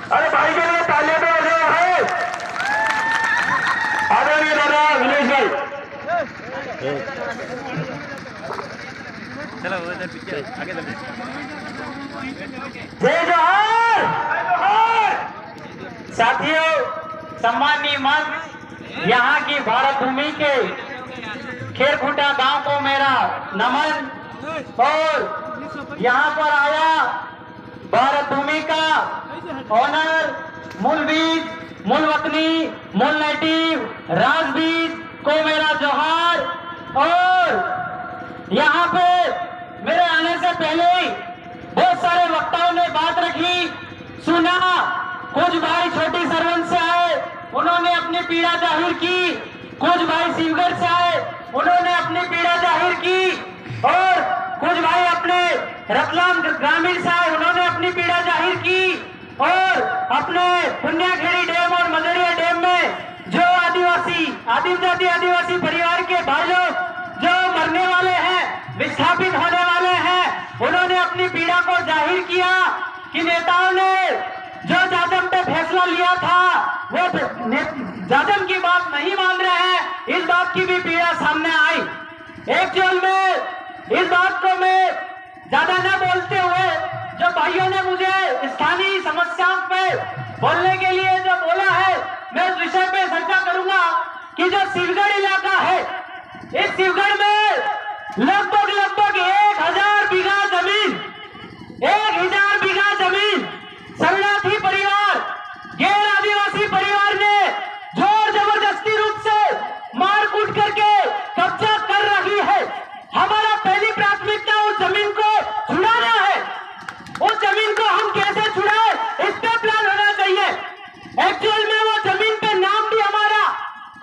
अरे भाई के लिए तालियां तो बजा है। आदरणीय दादा विनेश भाई, चलो उधर पीछे आगे चलते। जय जोहार। साथियों, सम्मानीय मंच, यहाँ की भारत भूमि के खेरखुटा गांव को मेरा नमन। और यहाँ पर आया भारत भूमि का ऑनर, मूल बीज, मूल वतनी, मूल नेटिव, राजबीज को मेरा जोहार। और यहाँ पे मेरे आने से पहले ही बहुत सारे वक्ताओं ने बात रखी, सुना। कुछ भाई छोटी सरवन से आए, उन्होंने अपनी पीड़ा जाहिर की। कुछ भाई शिवगढ़ से आए, उन्होंने अपनी पीड़ा जाहिर की। और कुछ भाई अपने रतलाम ग्रामीण से आए, उन्होंने अपनी पीड़ा जाहिर की। और अपने पुण्याखेड़ी डैम और मदरिया डैम में जो आदिम जाति आदिवासी परिवार के भाई लोग जो मरने वाले हैं, विस्थापित होने वाले हैं, उन्होंने अपनी पीड़ा को जाहिर किया कि नेताओं ने जो जाजम पे फैसला लिया था वो जाजम की बात नहीं मान रहे हैं। इस बात की भी पीड़ा सामने आई। एक्चुअल में इस बात को मैं ज्यादा न बोलते हुए, जो भाइयों ने मुझे स्थानीय समस्याओं पे बोलने के लिए जो बोला है, मैं उस विषय पे चर्चा करूंगा कि जो शिवगढ़ इलाका है, इस शिवगढ़ में लगभग 1000 बीघा जमीन, 1000 बीघा जमीन शरणार्थी परिवार, गैर आदिवासी परिवार ने जोर जबरदस्ती रूप से मारकूट करके कब्जा कर रही है। हमारा पहली प्राथमिकता उस जमीन को छुड़ाना है। उस जमीन को हम कैसे छुड़ाए, इस पे प्लान होना चाहिए। एक्चुअल में वो जमीन पे नाम भी हमारा,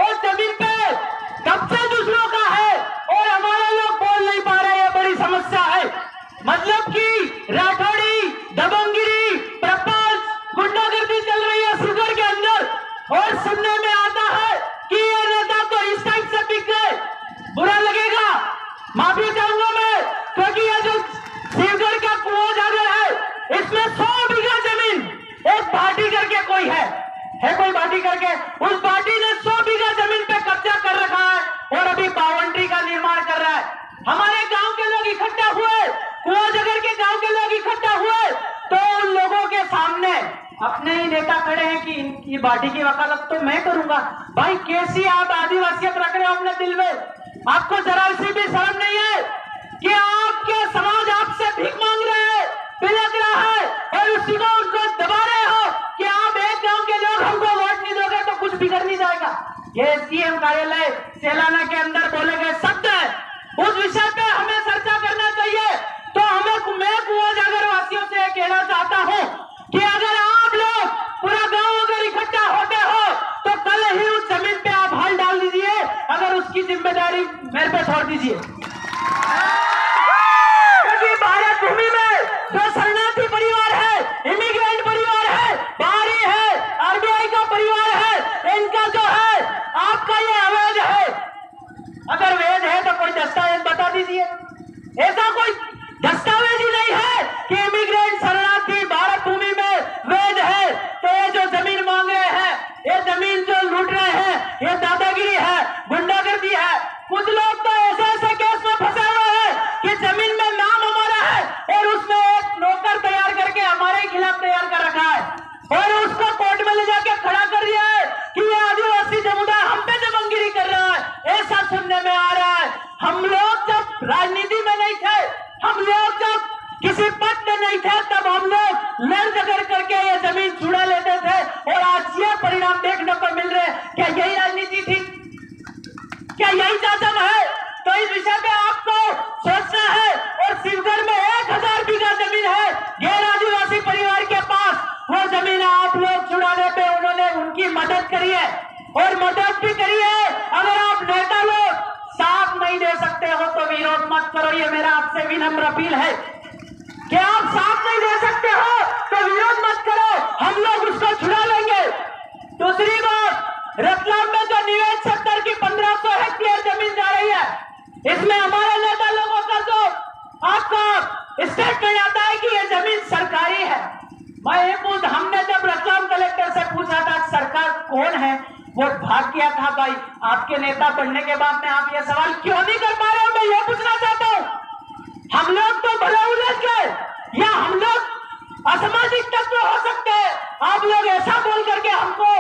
उस जमीन पे कब्जा दूसरों का है और हमारे लोग बोल नहीं पा रहे। ये बड़ी समस्या है। मतलब कि राठौड़ी, दबंगिरी, प्रपंच, गुंडागर्दी चल रही है शिवगढ़ के अंदर। और सुनने में आता है कि ये नेता तो इस टाइप से बिक गए। बुरा लगेगा, माफी चाहूंगा मैं, क्योंकि ये जो शिवगढ़ का कुआं जागर है, इसमें 100 बीघा जमीन एक पार्टी करके कोई है कोई पार्टी करके, उस पार्टी ने 100 बीघा जमीन पे कब्जा कर रखा है और अभी बाउंड्री का निर्माण कर रहा है। हमारे गांव के लोग इकट्ठा हुए, कुआं जागर के गांव के लोग इकट्ठा हुए, तो उन लोगों के सामने अपने ही नेता खड़े हैं कि इनकी पार्टी की वकालत तो मैं करूंगा। भाई कैसी आप आदिवासियत रख रहे हो अपने दिल में? आपको जरा सी भी शर्म नहीं है कि आपके समाज आपसे भीख मांग रहे हैं, पिलक रहा है, और उसी को उनको दबा रहे हो कि आप एक गांव के लोग हमको वोट नहीं दोगे तो कुछ बिगड़ नहीं जाएगा। ये सीएम कार्यालय सेलाना के अंदर बोले गए शब्द है। उस विषय पे हमें चर्चा करना चाहिए। तो मैं कुआं जागर वासियों से कहना चाहता हूँ कि अगर आप लोग पूरा गांव अगर इकट्ठा होते हो तो कल ही उस जमीन पे आप हल डाल दीजिए, अगर उसकी जिम्मेदारी मेरे पे छोड़ दीजिए। क्योंकि भारत भूमि में जो शरणार्थी परिवार है, इमिग्रेंट परिवार है, बाहरी है, आरबीआई का परिवार है, इनका जो है आपका ये अवैध है। अगर वैध है तो कोई दस्तावेज बता दीजिए। ऐसा कोई दस्तावेज ही नहीं है कि इमिग्रेंट शरणार्थी भारत भूमि में वैध है। तो ये जो जमीन मांग रहे हैं, ये जमीन जो लूट रहे हैं, ये दादागिरी है, गुंडागर्दी है। कुछ लोग तो ऐसे केस में फंसे हुए हैं कि जमीन में नाम हमारा है और उसमें एक नौकर तैयार करके हमारे खिलाफ तैयार कर रखा है और उसको कोर्ट में ले जाके खड़ा कर दिया है कि ये आदिवासी समुदाय हम पे दबंगिरी कर रहा है। ऐसा सुनने में आ रहा है। हम लोग जब राजनीति में नहीं थे, हम लोग जब किसी पद में नहीं थे, तब हम लोग लड़ झगड़ करके ये जमीन छुड़ा लेते थे और आज ये परिणाम देखने को मिल रहे हैं। क्या यही राजनीति थी? क्या यही जाजम है? तो इस विषय पे आपको सोचना है। और शिवगढ़ में 1000 बीघा जमीन है गैर आदिवासी परिवार के पास। वो जमीन आप लोग छुड़ाने पे उन्होंने उनकी मदद करी है और मदद भी करी है। अगर आप नेता लोग साथ नहीं दे सकते हो तो विरोध मत करो। ये मेरा आपसे विनम्र अपील है कि आप साथ नहीं दे सकते हो तो विरोध मत करो, हम लोग उसको छुड़ा लेंगे। दूसरी बात, रतलाम में जो निवेश क्षेत्र की 1500 हेक्टेयर जमीन जा रही है, इसमें हमारे नेता लोगों का जो आपका स्टेटमेंट आता है कि ये जमीन हमने जब रतलाम कलेक्टर से पूछा था सरकार कौन है, वो भाग गया था। भाई आपके नेता बनने के बाद में आप ये सवाल क्यों नहीं कर पा रहे हो, मैं ये पूछना चाहता हूँ। हम लोग तो भले उलझ गए, या हम लोग असामाजिक तत्व हो सकते हैं, आप लोग ऐसा बोल करके हमको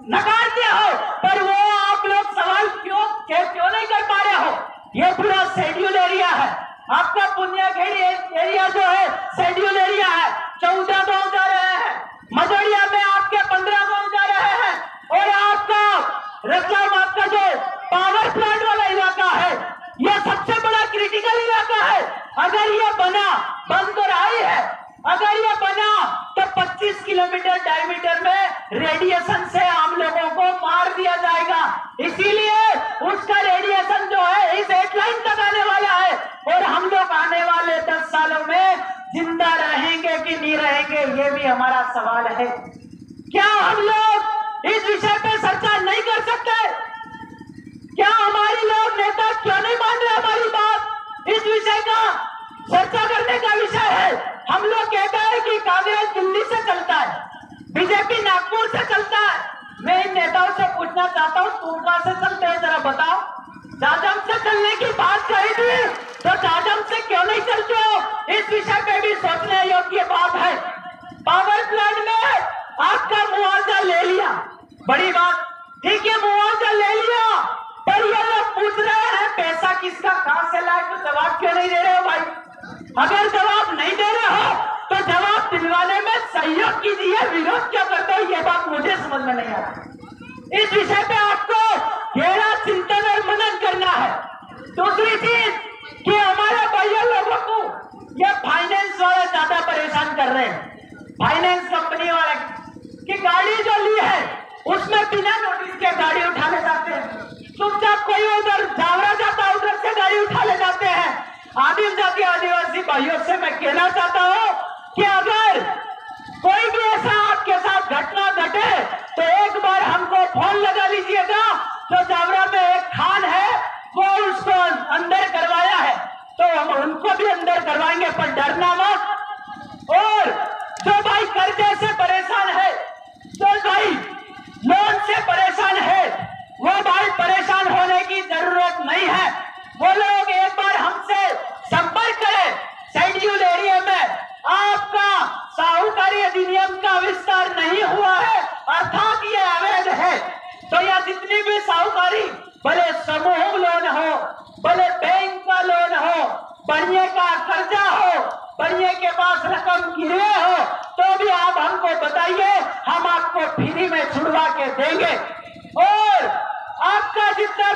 नकारते हो, पर वो आप लोग सवाल क्यों नहीं कर पा रहे हो। ये पूरा शेड्यूल एरिया है, आपका पुण्याखेड़ी एरिया जो है शेड्यूल एरिया है, 14 गांव जा रहे हैं, मजड़िया में आपके 15 गांव जा रहे हैं, और आपका रतलाम आपका जो पावर प्लांट वाला इलाका है, यह सबसे बड़ा क्रिटिकल इलाका है। अगर ये बना, बन तो रही है, अगर ये बना तो 25 किलोमीटर डायमीटर में रेडिएशन से हम लोगों को मार दिया जाएगा। इसीलिए उसका रेडिएशन जो है इस हेडलाइन तक आने वाला है, और हम लोग आने वाले 10 सालों में जिंदा रहेंगे कि नहीं रहेंगे, ये भी हमारा सवाल है। क्या हम लोग इस विषय पे चर्चा नहीं कर सकते? क्या हमारी लोग नेता क्यों नहीं मान रहे हमारी बात? इस विषय का चर्चा करने का विषय है। हम लोग कहते हैं कि कांग्रेस दिल्ली से चलता है, बीजेपी नागपुर से चलता है। मैं इन नेताओं से पूछना चाहता हूँ, तुम कहां से चलते हैं, जरा बताओ। जाजम से चलने की बात कही थी, तो जाजम से क्यों नहीं चलते हो? इस विषय पे भी सोचने योग्य बात है। पावर प्लांट में आपका मुआवजा ले लिया, बड़ी बात, ठीक है, मुआवजा ले लिया, पर ये लोग पूछ रहे हैं पैसा किसका, कहां से लाए, तो जवाब क्यों नहीं दे रहे हो भाई? अगर जवाब नहीं दे रहे हो तो जवाब दिलवाने में सहयोग कीजिए, विरोध क्यों करते हो, ये बात मुझे समझ में नहीं आ रहा। इस विषय पे आपको गहरा चिंतन और मनन करना है। दूसरी चीज कि हमारे भाइयों लोगों को ये फाइनेंस वाले ज्यादा परेशान कर रहे हैं। फाइनेंस कंपनी वाले की गाड़ी जो ली है उसमें बिना नोटिस के गाड़ी उठा ले जाते हैं, चुपचाप कोई उधर जावरा जाता है उधर से गाड़ी उठा ले जाते हैं। आदिम जाति आदिवासी भाइयों से मैं कहना चाहता हूं कि अगर कोई भी ऐसा आपके साथ घटना घटे तो एक बार हमको फोन लगा लीजिएगा। जो जावरा में एक खान है वो उसको अंदर करवाया है तो हम उनको भी अंदर करवाएंगे, पर डरना मत। और जो भाई कर्जे से परेशान है, जो भाई लोन से परेशान है, वो भाई परेशान होने की जरूरत नहीं है। वो लोग एक बार हमसे संपर्क करें। शेड्यूल एरिया में आपका साहूकारी अधिनियम का विस्तार नहीं हुआ है, अर्थात ये अवैध है, तो यह जितनी भी साहूकारी, भले समूह लोन हो, भले बैंक का लोन हो, बढ़िया का कर्जा हो, बढ़िया के पास रकम गिरे हो, तो भी आप हमको बताइए, हम आपको फ्री में छुड़वा के देंगे। और आपका जितना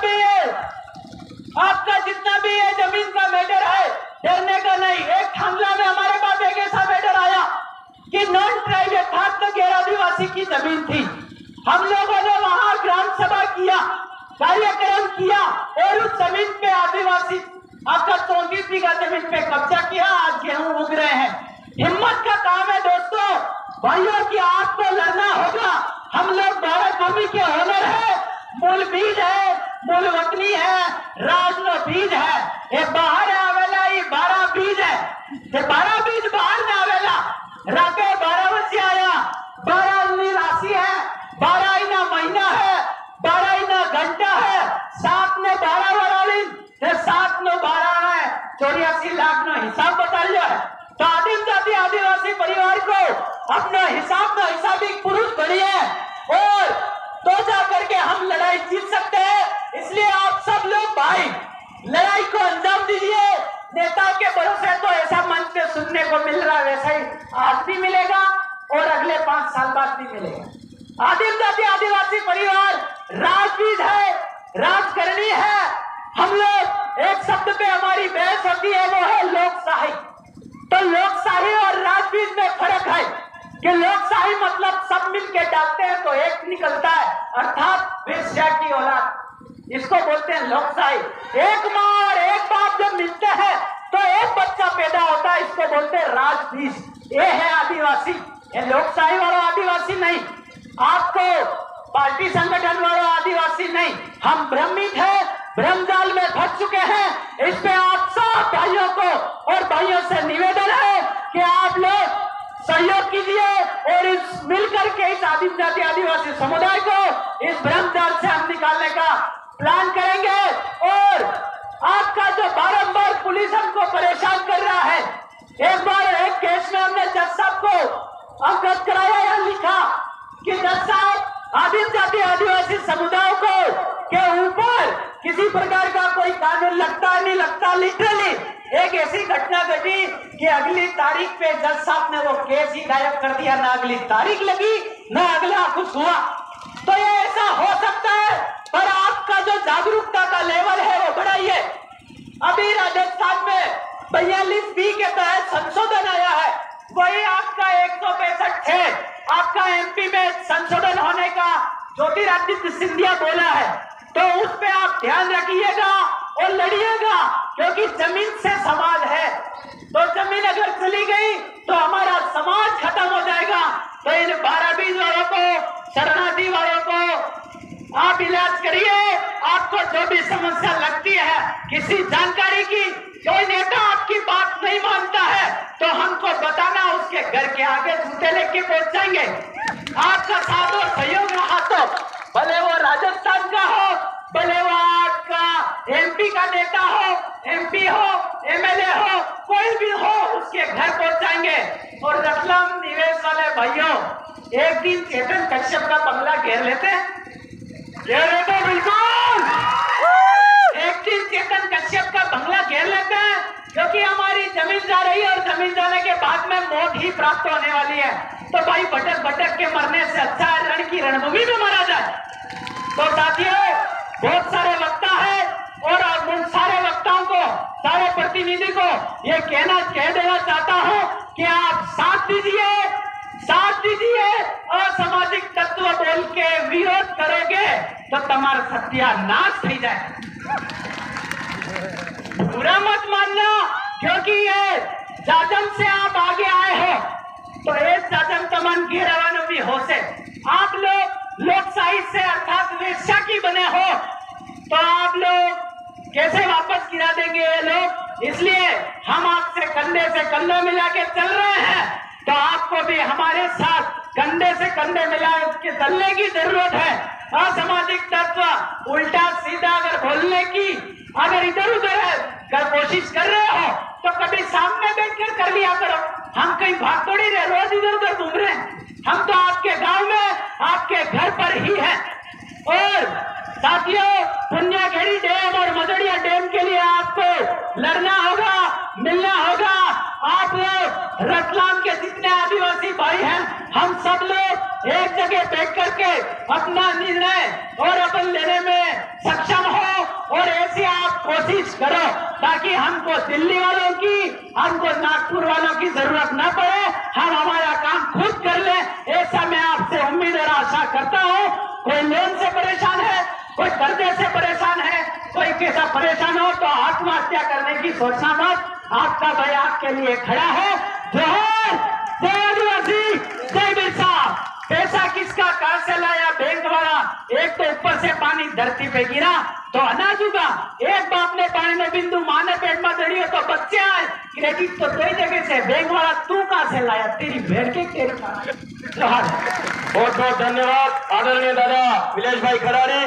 भी ये जमीन का मैटर है, डरने का नहीं। एक थांगला में हमारे पास एक ऐसा मैटर आया कि नॉन ट्राइबल था, तो गैर आदिवासी की जमीन थी। हम लोगों ने वहां ग्राम सभा किया, कार्यक्रम किया, और उस जमीन पे आदिवासी आपका 34 बीघा जमीन पे कब्जा किया। आज गेहूं उग रहे हैं। हिम्मत का काम है दोस्तों, भाइयों की आपको लड़ना होगा। हम लोग भारत भूमि के ओनर है, मूल बीज है, मूल वतनी है, राजनो बीज है। ये बाहर आवेला, ये 12 बीज है, ये 12 बीज बाहर में आवेला। राते 12 बजे आया, 12 राशि है, 12 इना महीना है, 12 इना घंटा है, 7 ने 12 वरालिन, 7 नो 12 है, 84 लाख नो हिसाब बता लिया है। तो आदिम जाति आदिवासी परिवार को अपना हिसाब का हिसाबिक पुरुष बढ़िए, और तो जाकर के हम लड़ाई जीत सकते हैं। इसलिए आप सब लोग भाई लड़ाई को अंजाम दीजिए। नेताओं के भरोसे तो ऐसा मंच पे सुनने को मिल रहा है, वैसा ही आज भी मिलेगा और अगले 5 साल बाद भी मिलेगा। आदिम जाति आदिवासी परिवार राजबीज है, राज करनी है। हम लोग एक शब्द पे हमारी बहस होती है, वो है लोकशाही। तो लोकशाही और राजबीज में फर्क है कि लोकशाही मतलब सब मिलके डालते हैं तो एक निकलता है, अर्थात वेश्या की औलाद, इसको बोलते हैं लोकशाही। एक माँ और एक बाप जब मिलते हैं तो एक बच्चा पैदा होता है, इसको बोलते हैं राजबीज। ये है आदिवासी, ये लोकशाही वाला आदिवासी नहीं, आपको पार्टी संगठन वाला आदिवासी नहीं। हम भ्रमित है, भ्रमजाल में फंस चुके हैं। इस पे आप सब भाइयों को और भाइयों से निवेदन है कि आप लोग सहयोग कीजिए और इस मिलकर के इस आदिम जाति आदिवासी समुदाय को इस भ्रमजाल से हम निकालने का प्लान करेंगे। और आपका जो बारंबार पुलिस हमको परेशान कर रहा है, एक बार एक केस में हमने जज साहब को अवगत कराया या लिखा कि जज साहब आदिम जाति आदिवासी समुदायों को के ऊपर किसी प्रकार का कोई कानून लगता नहीं लगता। लिटरली एक ऐसी घटना घटी कि अगली तारीख पे जज साहब ने वो केस ही गायब कर दिया, ना अगली तारीख लगी ना अगला कुछ हुआ। तो ये ऐसा हो सकता है, पर आपका जो जागरूकता का लेवल है वो बढ़ाइए। अभी राजस्थान में 42B के तहत संशोधन आया है, वही आपका 165 है। आपका MP में संशोधन होने का ज्योतिरादित्य सिंधिया बोला है, तो उस पे आप ध्यान रखिएगा और लड़िएगा, क्योंकि जमीन से समाज है। तो जमीन अगर चली गई तो हमारा समाज खत्म हो जाएगा। तो इन 12-20 वालों को, शरणार्थी वालों को आप इलाज करिए। आपको जो भी समस्या लगती है किसी जानकारी की, कोई नेता आपकी बात नहीं मानता है तो हमको बताना, उसके घर के आगे जूते लेके पहुंच जाएंगे। आपका साथ और सहयोग रहा तो भले वो राजस्थान का हो, भले वो आपका MP का नेता हो, MP हो, MLA हो, कोई भी हो, उसके घर पहुंच जाएंगे। और रतलाम निवेश वाले भाइयों, एक दिन चेतन कश्यप का बंगला घेर लेते, बिल्कुल एक दिन चेतन कश्यप का बंगला घेर लेते हैं, क्योंकि हमारी जमीन जा रही है और जमीन जाने के बाद में मौत ही प्राप्त होने वाली है। तो भाई भटक भटक के मरने से अच्छा है रण की रणभूमि में मरा जाए। तो साथियों, बहुत सारे वक्ता है और उन सारे वक्ताओं को, सारे प्रतिनिधि को ये कह देना चाहता हूँ कि आप साथ दीजिए। असामाजिक तत्व बोल के विरोध करोगे तो तुम्हारा सत्यानाश થઈ जाए। बुरा मत मानना, क्योंकि ये जाजम से आप आगे आए हो, तो एक जाजम तमन की रवाना भी हो से आप लोग लोकशाही से अर्थात वेश्या की बने हो, तो आप लोग कैसे वापस गिरा देंगे ये लोग। इसलिए हम आपसे कंधे से कंधा मिला के चल रहे हैं, तो आपको भी हमारे साथ कंधे से कंधे मिला के चलने की जरूरत है। असामाजिक तत्व उल्टा सीधा अगर बोलने की अगर इधर उधर कर कोशिश कर रहे हो तो कभी सामने बैठकर कर लिया करो। हम कहीं भाग थोड़ी रहे, रोज इधर उधर घूम रहे हैं। हम तो आपके गांव में, आपके घर पर ही हैं। और साथियों, पुण्याखेड़ी डैम और मजड़िया डैम के लिए आपको लड़ना होगा, मिलना होगा। आप लोग रतलाम के जितने आदिवासी भाई हैं, हम सब लोग एक जगह बैठ करके अपना निर्णय और अपन लेने में सक्षम हो। और ऐसी आप कोशिश करो ताकि हमको दिल्ली वालों की, हमको नागपुर वालों की जरूरत न पड़े, हम हमारा काम खुद कर ले। ऐसा मैं आपसे उम्मीद और आशा करता हूँ। कोई लोन से परेशान है, कोई कर्जे से परेशान है, कोई कैसा परेशान हो तो आत्महत्या करने की सोचना मत। आपका भाई आपके लिए खड़ा है। जोहर, जय आदिवासी, जय बिरसा। पैसा किसका, कहां से लाया? बैंक वाला। एक तो ऊपर से पानी धरती पे गिरा तो अनाज उगा, एक बाप ने पानी में बिंदु माने पेट में दड़ी हो तो बच्चे आए। क्रेडिट तो कई जगह से, बैंक वाला तू कहां से लाया? तेरी भेड़ के तेरे। जोहर। बहुत बहुत धन्यवाद आदरणीय दादा विलेश भाई खराड़ी।